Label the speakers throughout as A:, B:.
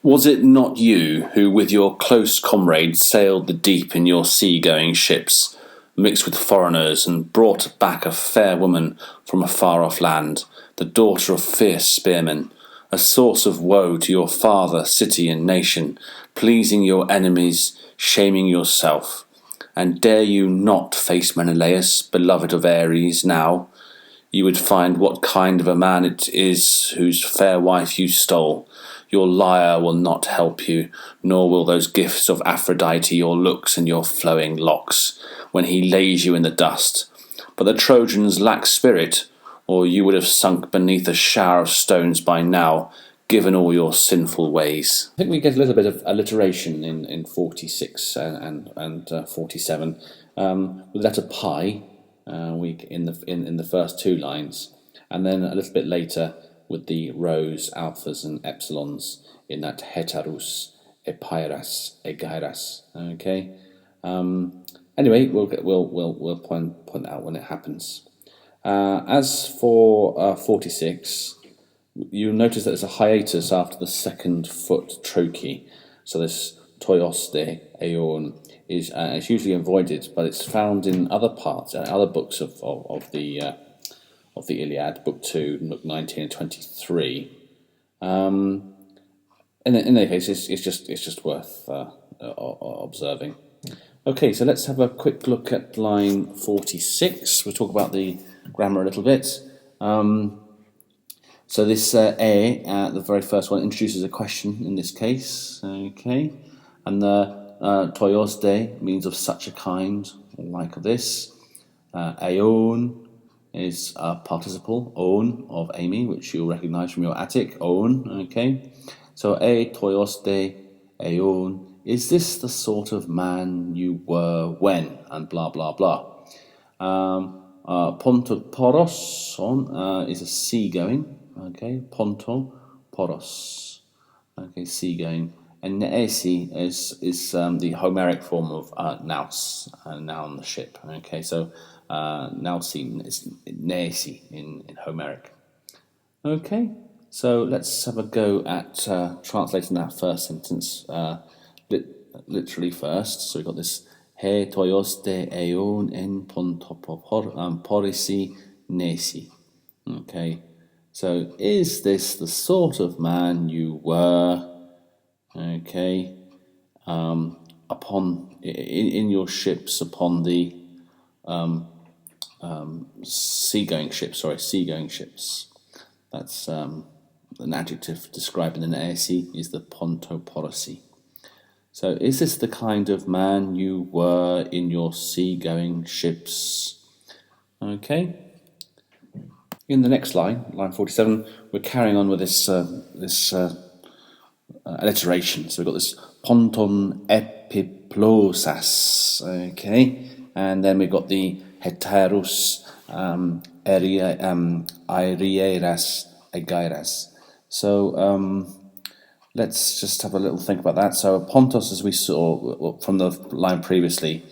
A: Was it not you who with your close comrades sailed the deep in your sea-going ships, mixed with foreigners, and brought back a fair woman from a far-off land, the daughter of fierce spearmen, a source of woe to your father, city, and nation, pleasing your enemies, shaming yourself? And dare you not face Menelaus, beloved of Ares, now? You would find what kind of a man it is whose fair wife you stole. Your lyre will not help you, nor will those gifts of Aphrodite, your looks and your flowing locks, when he lays you in the dust. But the Trojans lack spirit, or you would have sunk beneath a shower of stones by now, given all your sinful ways. I think we get a little bit of alliteration in 46 and 47. With the letter pi, in the first two lines, and then a little bit later with the rhos, alphas, and epsilons in that heterus, epeiras, egairas. Okay. Anyway, we'll point out when it happens. As for 46, you'll notice that there's a hiatus after the second foot trochee. So this toios de aeon is usually avoided, but it's found in other parts, other books of the Iliad, Book 2, Book 19 and 23. In any case, it's just worth observing. Okay, so let's have a quick look at line 46. We'll talk about the grammar a little bit. So this the very first one, introduces a question in this case. Okay, and the toios de means of such a kind, like this. Aeon is a participle, on, of Amy, which you'll recognise from your Attic, on, okay? So, toios de aeon, is this the sort of man you were when, and blah, blah, blah. Ponto poros, is a seagoing, okay? Ponto poros, okay, seagoing. And neesi is the Homeric form of nous, noun, the ship, okay? So, Nausi is Neesi in Homeric. Okay, so let's have a go at translating that first sentence literally first. So we've got this he toios de aeon en porisi nesi. Okay, so is this the sort of man you were? Okay, upon in your ships upon the seagoing ships. That's an adjective describing an aesi is the pontoporosi. So is this the kind of man you were in your seagoing ships? Okay. In the next line 47, we're carrying on with this alliteration. So we've got this ponton epiplosas, okay, and then we've got the heterus aerieras egairas. So let's just have a little think about that. So pontos, as we saw from the line previously,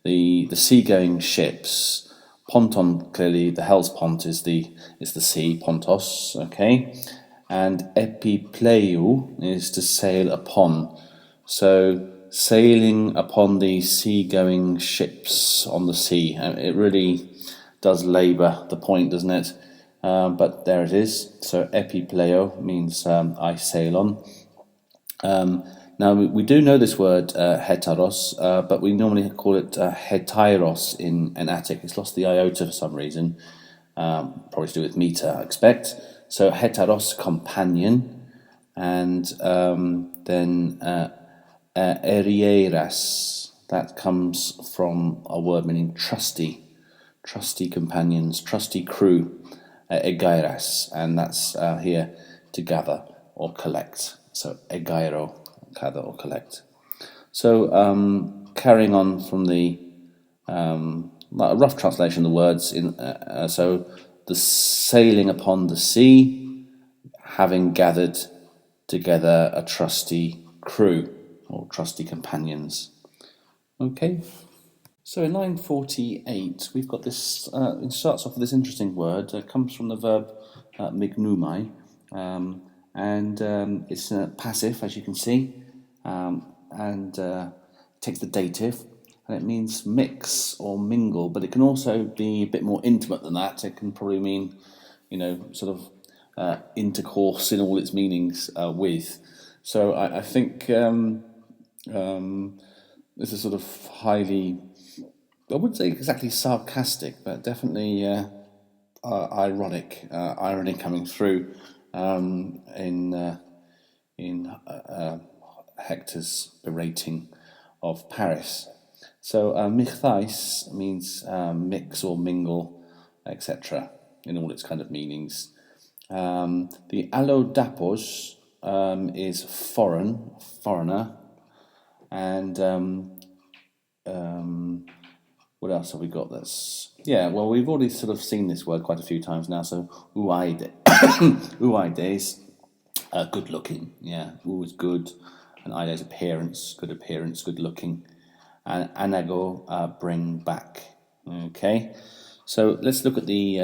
A: the seagoing ships. Ponton, clearly the Hellespont is the sea, pontos, okay, and epipleou is to sail upon. So sailing upon the seagoing ships on the sea. It really does labour the point, doesn't it? But there it is. So epipleo means I sail on. Now we do know this word heteros, but we normally call it hetairos in Attic. It's lost the iota for some reason, probably to do with meter, I expect. So heteros, companion, and then erieras, that comes from a word meaning trusty companions, trusty crew, egairas, and that's here to gather or collect. So egairo, gather or collect. So carrying on from the a rough translation of the words in so the sailing upon the sea, having gathered together a trusty crew or trusty companions. Okay. So in line 48, we've got this. It starts off with this interesting word. It comes from the verb mignumai, and it's passive, as you can see, and takes the dative, and it means mix or mingle, but it can also be a bit more intimate than that. It can probably mean, sort of intercourse in all its meanings with. So I think this is sort of highly, I wouldn't say exactly sarcastic, but definitely ironic, irony coming through in Hector's berating of Paris. So michthais means mix or mingle, etc., in all its kind of meanings. The allodapos is foreigner, and what else have we got? Well, we've already sort of seen this word quite a few times now. So uaides, good looking. Yeah, is good, and aides appearance, good looking, and anago, bring back. Okay, so let's look at the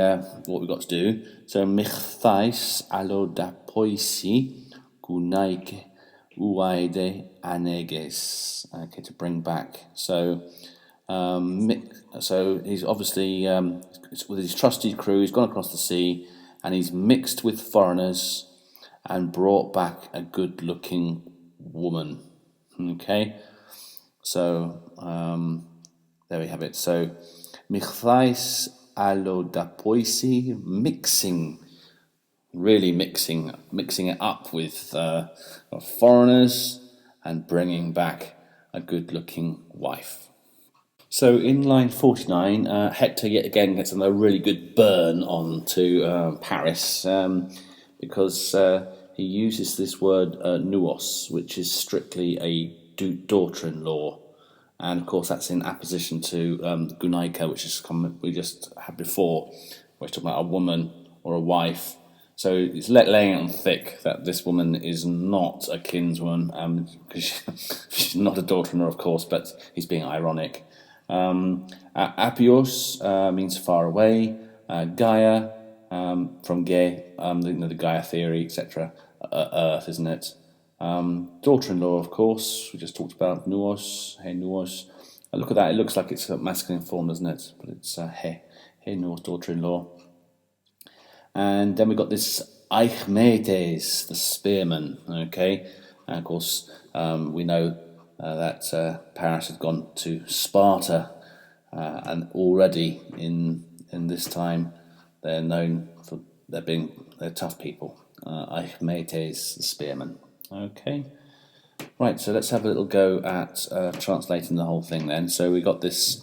A: what we've got to do. So michthais allodapoisi gunaike uaide aneges. Okay, to bring back. So he's obviously with his trusty crew. He's gone across the sea, and he's mixed with foreigners and brought back a good-looking woman. Okay, so there we have it. So michthais allodapoisi, really mixing it up with foreigners and bringing back a good-looking wife. So in line 49, Hector yet again gets a really good burn on to Paris because he uses this word nuos, which is strictly a daughter-in-law. And of course that's in apposition to gunaika, which is we just had before, where it's talking about a woman or a wife. So it's laying it on thick that this woman is not a kinswoman, because she's not a daughter-in-law, of course, but he's being ironic. Apios means far away. Gaia, from Ge, the Gaia theory, etc. Earth, isn't it? Daughter-in-law, of course, we just talked about. Nuos, hey nuos. Look at that, it looks like it's a masculine form, doesn't it? But it's hey nuos, daughter-in-law. And then we got this Eichmetes, the spearman, okay? And of course, we know that Paris had gone to Sparta, and already in this time they're known for they're tough people. Eichmetes, the spearman. Okay, right. So let's have a little go at translating the whole thing then. So we got this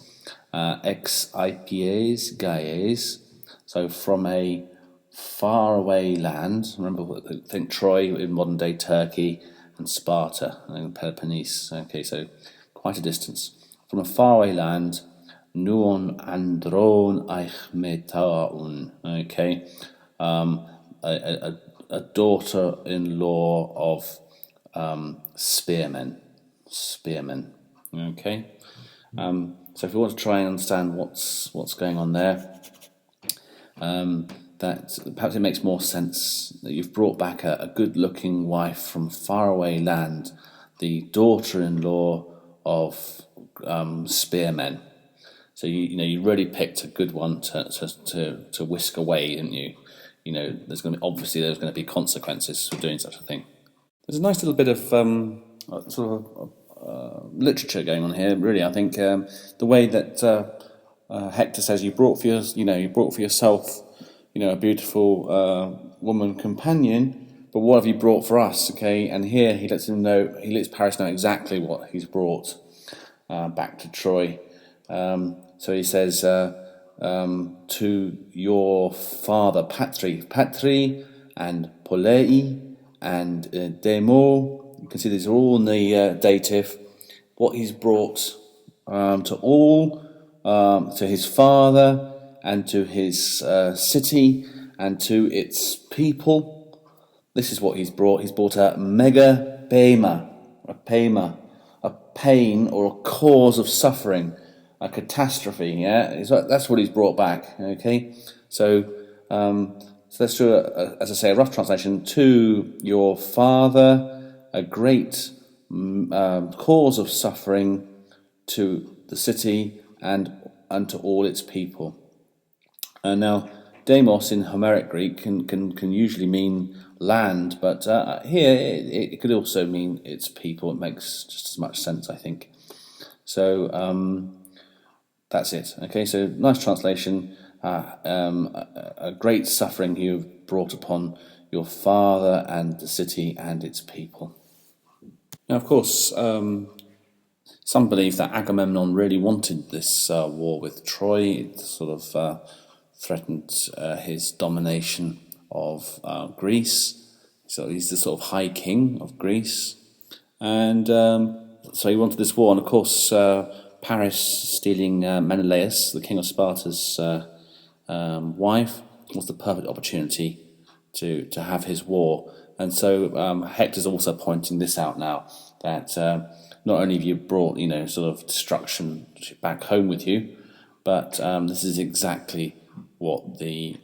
A: ex ipies gaies. So from a faraway land. Remember, think Troy in modern day Turkey, and Sparta and Peloponnese. Okay, so quite a distance. From a faraway land, nuon andron eichmetaun. Okay, a daughter-in-law of spearmen. Okay, so if you want to try and understand what's going on there, that perhaps it makes more sense that you've brought back a good-looking wife from faraway land, the daughter-in-law of spearmen. So you really picked a good one to whisk away, didn't you? There's going to be consequences for doing such a thing. There's a nice little bit of literature going on here. Really, I think the way that Hector says you brought for yourself, a beautiful woman companion, but what have you brought for us? Okay, and here he lets Paris know exactly what he's brought back to Troy. So he says to your father, Patri and Polei and Demo. You can see these are all in the dative. What he's brought to all, to his father and to his city and to its people. This is what he's brought. He's brought a mega pema, a pain or a cause of suffering, a catastrophe. Yeah, that's what he's brought back. Okay, so So let's do, as I say, a rough translation. To your father, a great cause of suffering, to the city and to all its people. Now, Demos in Homeric Greek can usually mean land, but here it could also mean its people. It makes just as much sense, I think. So that's it. Okay, so nice translation. A great suffering you have brought upon your father and the city and its people. Now, of course, some believe that Agamemnon really wanted this war with Troy. It sort of threatened his domination of Greece. So he's the sort of high king of Greece. And so he wanted this war. And of course, Paris stealing Menelaus, the king of Sparta's wife, was the perfect opportunity to have his war. And so Hector's also pointing this out now, that not only have you brought, sort of destruction back home with you, but this is exactly what the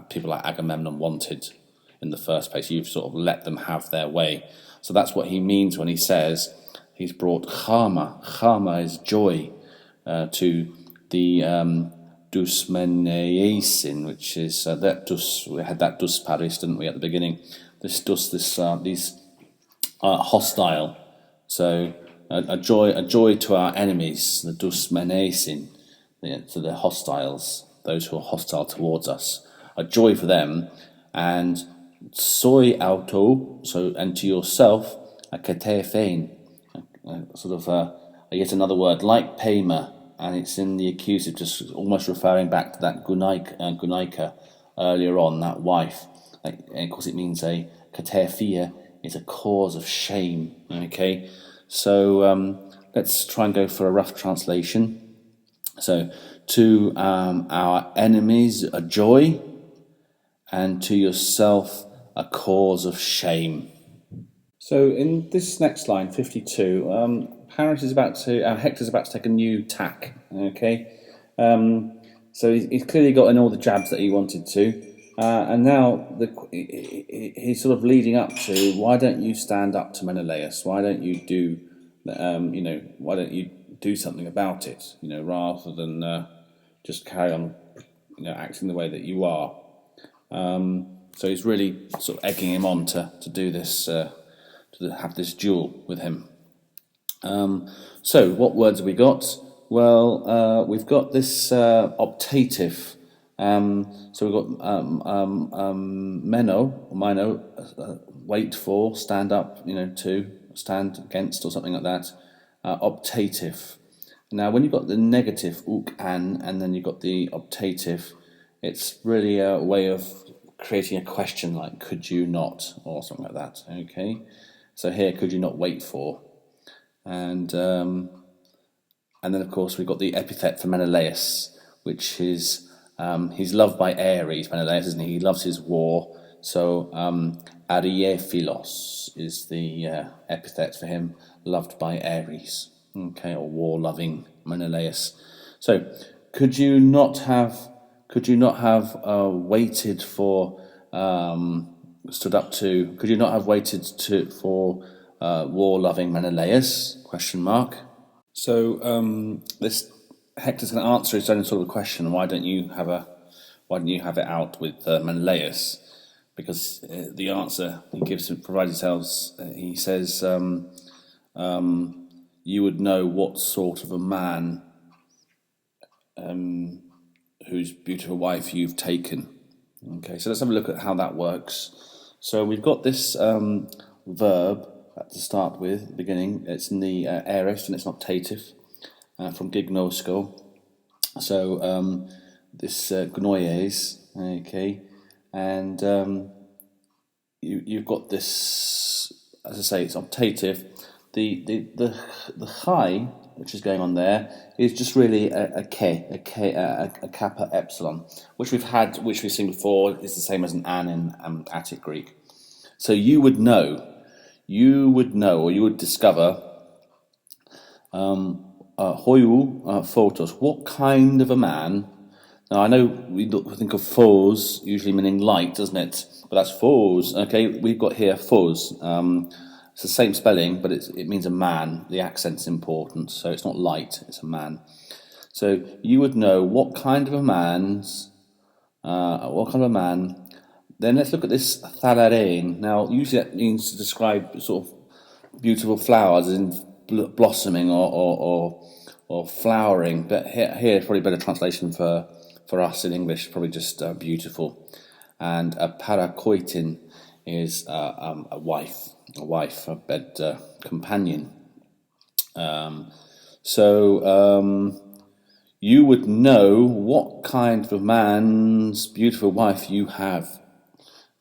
A: people like Agamemnon wanted in the first place. You've sort of let them have their way. So that's what he means when he says he's brought chama. Chama is joy to the dusmeneasin, which is that dus. We had that dus paris, didn't we, at the beginning? These hostile. So a joy to our enemies, the dusmeneasin, to the hostiles, those who are hostile towards us. A joy for them, and soi auto, so and to yourself, a katefein, sort of yet another word like pema, and it's in the accusative, just almost referring back to that gunaika earlier on, that wife. And of course, it means a katefia is a cause of shame. Okay, so let's try and go for a rough translation. So, to our enemies a joy, and to yourself a cause of shame. So in this next line, 52, Hector's about to take a new tack. Okay, so he's clearly got in all the jabs that he wanted to, and now he's sort of leading up to, why don't you stand up to Menelaus? Why don't you do, why don't you do something about it? Rather than just carry on, acting the way that you are. So he's really sort of egging him on to do this, to have this duel with him. So what words have we got? Well, we've got this optative. So we've got mino, wait for, stand up, to, stand against, or something like that. Optative. Now, when you've got the negative uk and then you've got the optative, it's really a way of creating a question like, could you not, or something like that. Okay, so here, could you not wait for, and then of course we've got the epithet for Menelaus, which is he's loved by Ares. Menelaus, isn't he? He loves his war. So Ariephilos is the epithet for him, loved by Ares. Okay, or war-loving Menelaus. So, could you not have waited for war-loving Menelaus? Question mark. So this Hector's going to answer his own sort of question. Why don't you have it out with Menelaus? Because the answer he gives, provides ourselves. He says, you would know what sort of a man whose beautiful wife you've taken. Okay, so let's have a look at how that works. So we've got this verb to start with at the beginning. It's in the aorist and it's optative from gignosko. So this gnoies, okay, and you've got this, as I say, it's optative. The high, which is going on there, is just really a kappa epsilon, which we've seen before, is the same as an in Attic Greek. So you would know, or you would discover, hoiou photos, what kind of a man Now, I know we think of phos usually meaning light, doesn't it? But that's phos. Okay, we've got here phos. It's the same spelling, but it means a man. The accent's important, so it's not light, it's a man. So you would know what kind of a man's, what kind of a man. Then let's look at this thalarein. Now, usually that means to describe sort of beautiful flowers in blossoming or flowering. But here probably a better translation for us in English, probably just beautiful. And a parakoitin is a wife, a bed companion. So you would know what kind of man's beautiful wife you have.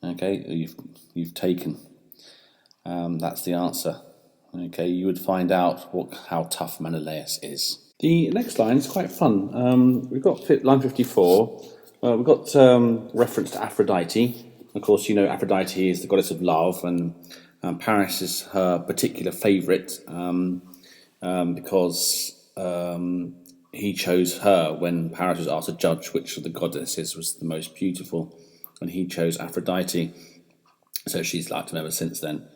A: Okay, you've taken. That's the answer. Okay, you would find out how tough Menelaus is. The next line is quite fun. We've got line 54. We've got reference to Aphrodite. Of course, you know Aphrodite is the goddess of love, and Paris is her particular favourite because he chose her when Paris was asked to judge which of the goddesses was the most beautiful, and he chose Aphrodite. So she's liked him ever since then.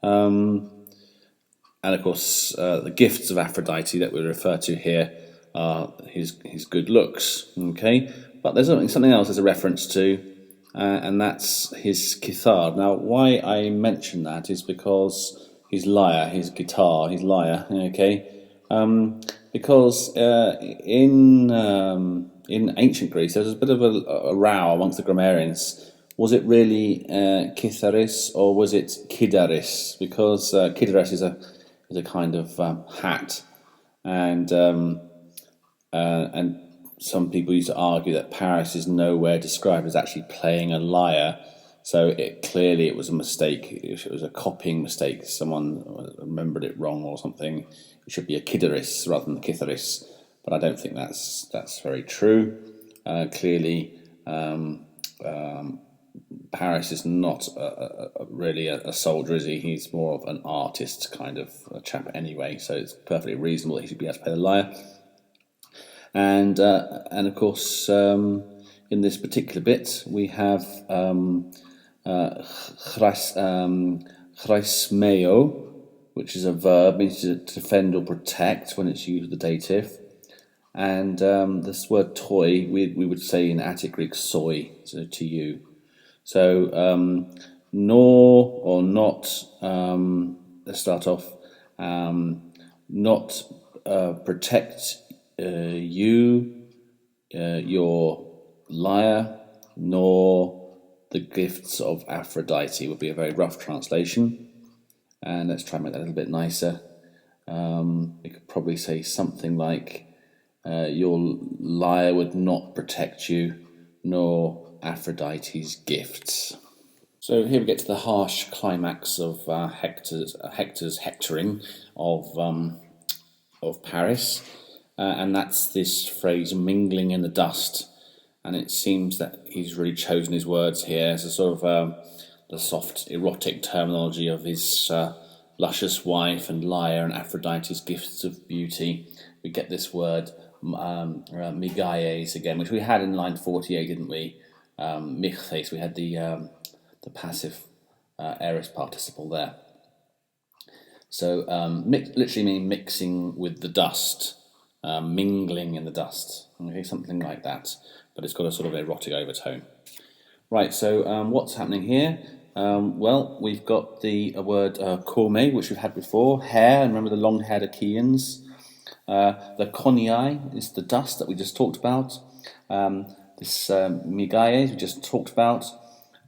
A: And of course, the gifts of Aphrodite that we refer to here are his good looks. Okay, but there's something else as a reference to, and that's his guitar. Now, why I mention that is because his lyre, his guitar, his lyre. Okay, because in ancient Greece there was a bit of a row amongst the grammarians. Was it really kitharis or was it kidaris? Because kidaris is a kind of hat, and some people used to argue that Paris is nowhere described as actually playing a lyre. So it was a mistake. It was a copying mistake. Someone remembered it wrong or something. It should be a kidaris rather than kitharis. But I don't think that's very true. Clearly, Paris is not really a soldier, is he? He's more of an artist kind of a chap anyway, so it's perfectly reasonable that he should be able to play the lyre. And of course, in this particular bit, we have chrysmeo, which is a verb, means to defend or protect when it's used with the dative. And this word toi, we would say in Attic Greek soi, so to you. So nor or not, let's start off, not protect you, your lyre, nor the gifts of Aphrodite would be a very rough translation. And let's try and make that a little bit nicer. We could probably say something like, your lyre would not protect you, nor Aphrodite's gifts. So here we get to the harsh climax of Hector's hectoring of Paris, and that's this phrase "mingling in the dust." And it seems that he's really chosen his words here as a sort of the soft erotic terminology of his luscious wife and lyre and Aphrodite's gifts of beauty. We get this word migaies again, which we had in line 48, didn't we? Michthes, we had the passive aorist participle there. So literally meaning mixing with the dust, mingling in the dust, okay, something like that. But it's got a sort of erotic overtone. Right, so what's happening here? Well, we've got the word kome, which we've had before, hair, and remember the long-haired Achaeans. The koniai is the dust that we just talked about. This migaies we just talked about,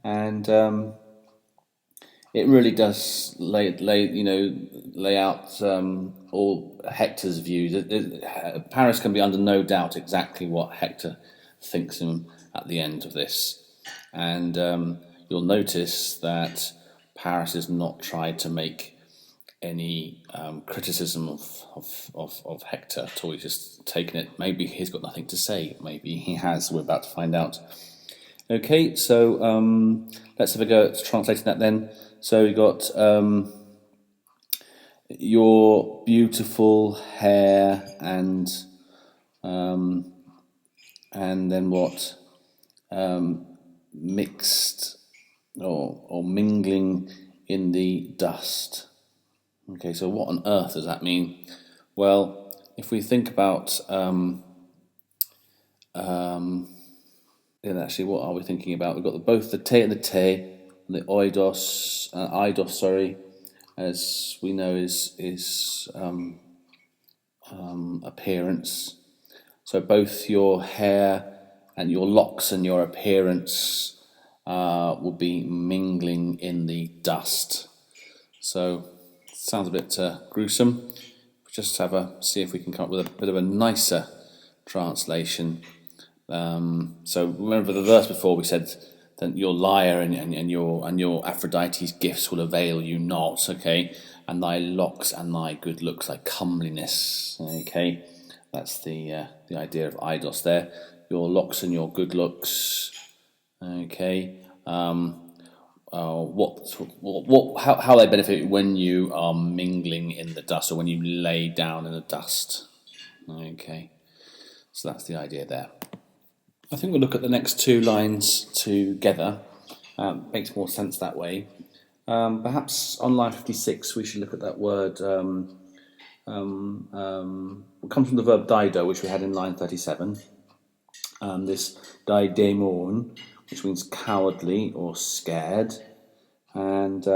A: and it really does lay out all Hector's views. Paris can be under no doubt exactly what Hector thinks him at the end of this, and you'll notice that Paris has not tried to make any criticism of Hector at all. He's just taken it. Maybe he's got nothing to say. Maybe he has. We're about to find out. Okay, so let's have a go at translating that then. So we got your beautiful hair and and then what? Mixed or mingling in the dust. Okay, so what on earth does that mean? Well, if we think about actually, what are we thinking about? We've got both the te and the te, and the eidos, sorry, as we know is appearance. So both your hair and your locks and your appearance will be mingling in the dust. So sounds a bit gruesome. Just see if we can come up with a bit of a nicer translation. So remember the verse before, we said that your lyre and your Aphrodite's gifts will avail you not. Okay, and thy locks and thy good looks, thy comeliness. Okay, that's the idea of eidos there. Your locks and your good looks. Okay. How they benefit when you are mingling in the dust, or when you lay down in the dust. Okay, so that's the idea there. I think we'll look at the next two lines together. Makes more sense that way. Perhaps on line 56 we should look at that word. It comes from the verb dido, which we had in line 37. This didaemon, which means cowardly or scared, and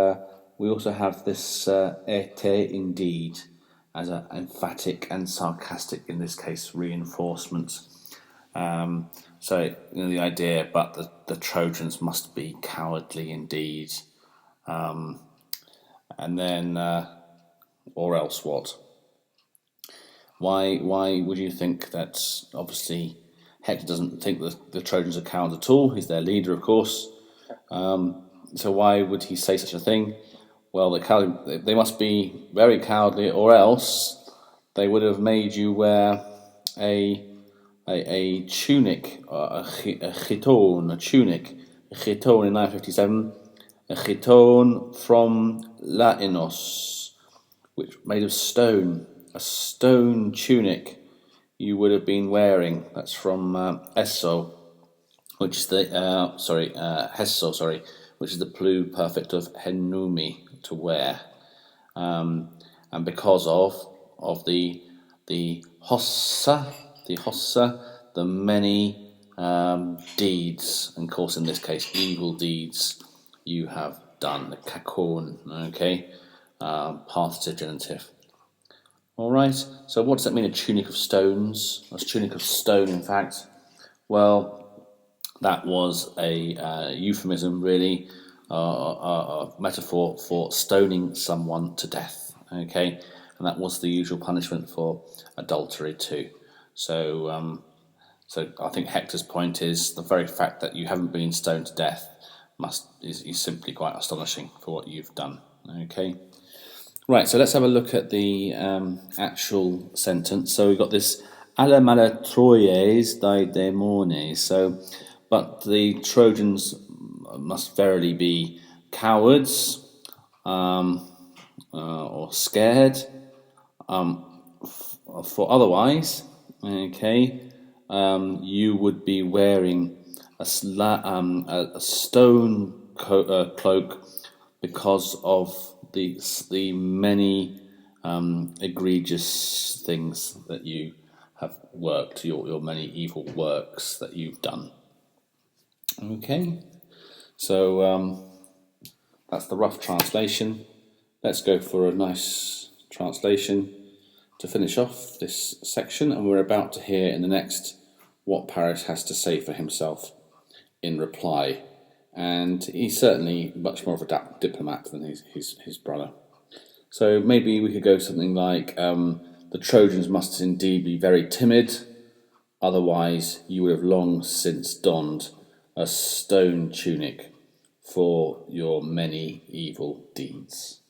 A: we also have this ete indeed as an emphatic and sarcastic, in this case, reinforcement. So the idea, but the Trojans must be cowardly indeed, and then or else what? Why would you think that? Obviously, Hector doesn't think that the Trojans are cowards at all. He's their leader, of course. So why would he say such a thing? Well, they must be very cowardly, or else they would have made you wear a tunic, a chiton, a tunic, a chiton in 957, a chiton from Latinos, which made of stone, a stone tunic you would have been wearing. That's from Esso, which is the Hesso, sorry, which is the pluperfect of henumi, to wear, and because of the hossa, the many deeds, and of course in this case evil deeds you have done, the kakon, okay, partitive genitive. Alright, so what does that mean, a tunic of stones? A tunic of stone, in fact. Well, that was a euphemism, really, a metaphor for stoning someone to death, okay? And that was the usual punishment for adultery too. So I think Hector's point is the very fact that you haven't been stoned to death is simply quite astonishing for what you've done, okay? Right, so let's have a look at the actual sentence. So we've got this alla mala Troies didaemones. So, but the Trojans must verily be cowards or scared. For otherwise, okay, you would be wearing a stone cloak because of the many egregious things that you have worked, your many evil works that you've done. Okay, so that's the rough translation. Let's go for a nice translation to finish off this section, and we're about to hear in the next what Paris has to say for himself in reply. And he's certainly much more of a diplomat than his brother. So maybe we could go something like, the Trojans must indeed be very timid, otherwise you would have long since donned a stone tunic for your many evil deeds.